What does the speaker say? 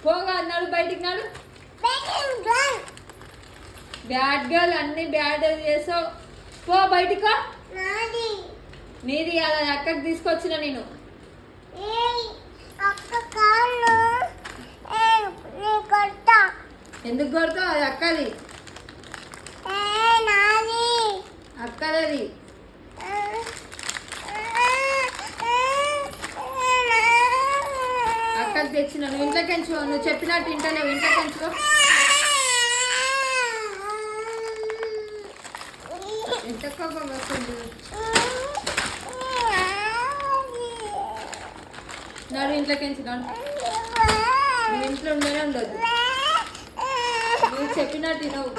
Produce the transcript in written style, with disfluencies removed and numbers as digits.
పోగా అన్నాడు బయటికి నాడు. బ్యాడ్ గర్ల్ అన్ని బ్యాడ్ చేసావు. పో బయటికో. నీది అలా అక్కడికి తీసుకొచ్చిన నేను. ఎందుకు కొడతావు? అది అక్కది. అక్కదది. అక్కడికి తెచ్చిన. నువ్వు ఇంట్లోకి ఎంచుకో. నువ్వు చెప్పినట్టు ఇంటలేవు. ఇంట్లోకి ఎంచుకో. ఎంత కోపం వస్తుంది. నాడు ఇంట్లోకి ఎంచున్నాడు. నువ్వు ఇంట్లో ఉండనే ఉండదు. నువ్వు చెప్పినట్టు నువ్వు